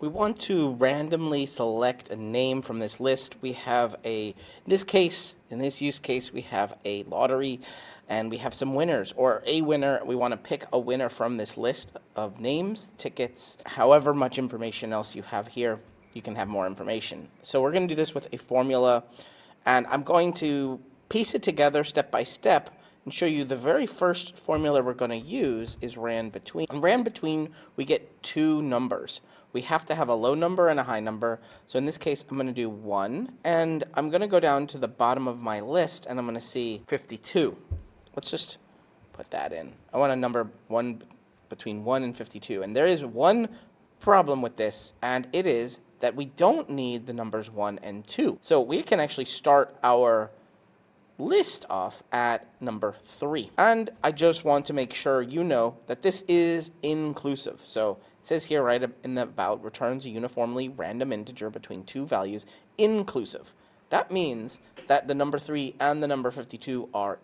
We want to randomly select a name from this list. We have in this use case, we have a lottery and we have some winners or a winner. We want to pick a winner from this list of names, tickets, however much information else you have here. You can have more information. So we're going to do this with a formula, and I'm going to piece it together step by step and show you the very first formula we're going to use is RANDBETWEEN. In RANDBETWEEN, we get two numbers. We have to have a low number and a high number. So in this case, I'm going to do 1, and I'm going to go down to the bottom of my list, and I'm going to see 52. Let's just put that in. I want a number between 1 and 52, and there is one problem with this, and it is that we don't need the numbers 1 and 2. So we can actually start our list off at number 3. And I just want to make sure you know that this is inclusive. So it says here right in the about, returns a uniformly random integer between two values, inclusive. That means that the number 3 and the number 52 are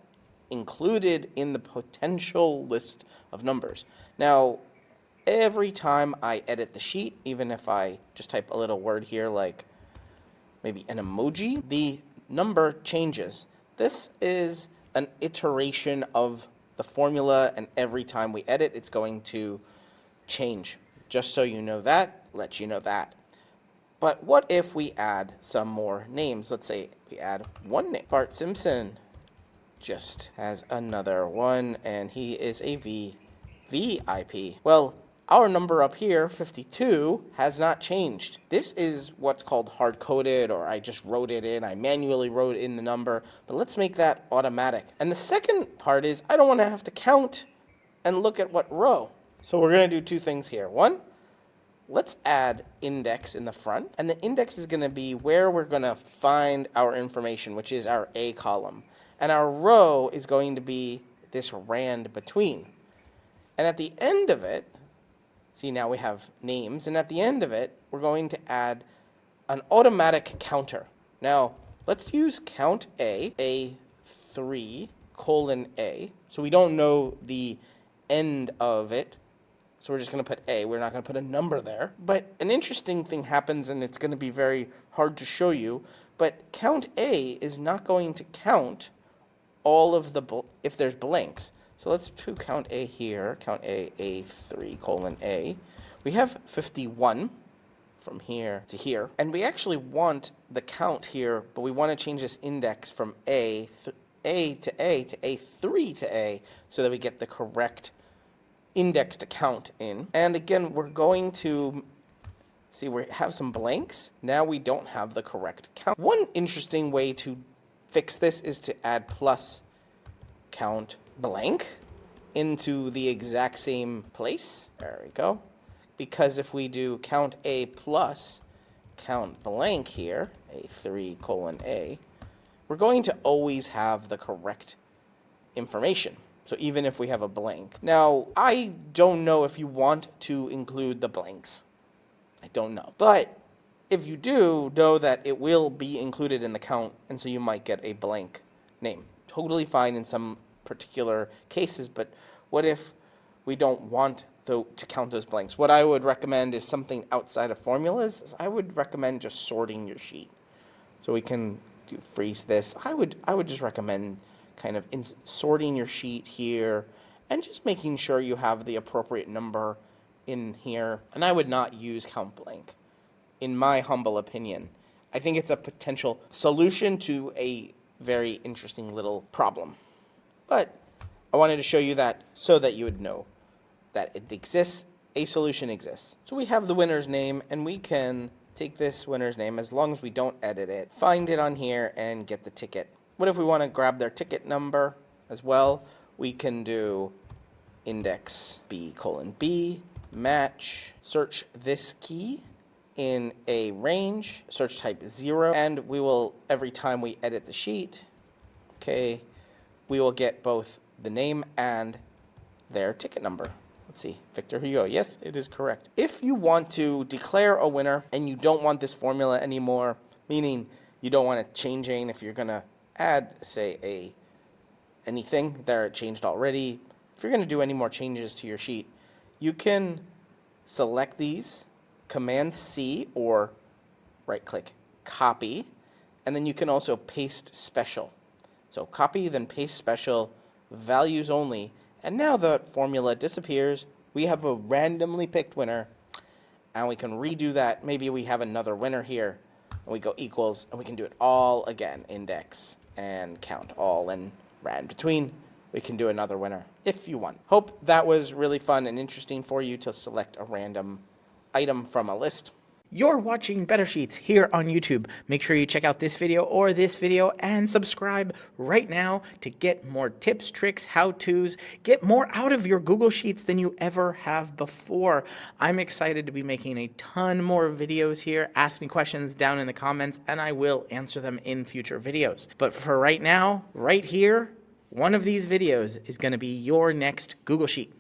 included in the potential list of numbers. Now, every time I edit the sheet, even if I just type a little word here like maybe an emoji, the number changes. This is an iteration of the formula, and every time we edit, it's going to change. Just so you know that, let you know that. But what if we add some more names? Let's say we add one name. Bart Simpson just has another one, and he is a VIP. Well, our number up here, 52, has not changed. This is what's called hard-coded, or I just wrote it in. I manually wrote in the number, but let's make that automatic. And the second part is I don't want to have to count and look at what row. So we're going to do two things here. One, let's add index in the front, and the index is going to be where we're going to find our information, which is our A column. And our row is going to be this RANDBETWEEN. And at the end of it, see, now we have names, and at the end of it, we're going to add an automatic counter. Now, let's use count A3 colon A. So we don't know the end of it, so we're just going to put A. We're not going to put a number there. But an interesting thing happens, and it's going to be very hard to show you, but count A is not going to count all of if there's blanks. So let's do count A here, count A3 colon A. We have 51 from here to here. And we actually want the count here, but we want to change this index from A to A to A3 to A so that we get the correct index to count in. And again, we're going to see we have some blanks. Now we don't have the correct count. One interesting way to fix this is to add plus count blank into the exact same place. There we go. Because if we do count A plus count blank here, A3 colon A, we're going to always have the correct information. So even if we have a blank. Now, I don't know if you want to include the blanks. I don't know. But if you do, know that it will be included in the count, and so you might get a blank name. Totally fine in some particular cases, but what if we don't want to count those blanks? What I would recommend is something outside of formulas. I would recommend just sorting your sheet. So we can freeze this. I would just recommend kind of sorting your sheet here and just making sure you have the appropriate number in here. And I would not use count blank, in my humble opinion. I think it's a potential solution to a very interesting little problem. But I wanted to show you that so that you would know that it exists, a solution exists. So we have the winner's name, and we can take this winner's name, as long as we don't edit it, find it on here, and get the ticket. What if we want to grab their ticket number as well? We can do index B colon B, match, search this key in a range, search type 0, and we will, every time we edit the sheet, okay, we will get both the name and their ticket number. Let's see, Victor Hugo, yes, it is correct. If you want to declare a winner and you don't want this formula anymore, meaning you don't want to change it, if you're going to add, say, anything there it changed already, if you're going to do any more changes to your sheet, you can select these, Command C or right click copy, and then you can also paste special. So copy, then paste special, values only, and now the formula disappears. We have a randomly picked winner, and we can redo that. Maybe we have another winner here, and we go equals, and we can do it all again, index and count all, and rand between. We can do another winner if you want. Hope that was really fun and interesting for you to select a random item from a list. You're watching Better Sheets here on YouTube. Make sure you check out this video or this video and subscribe right now to get more tips, tricks, how-tos, get more out of your Google Sheets than you ever have before. I'm excited to be making a ton more videos here. Ask me questions down in the comments and I will answer them in future videos. But for right now, right here, one of these videos is going to be your next Google Sheet.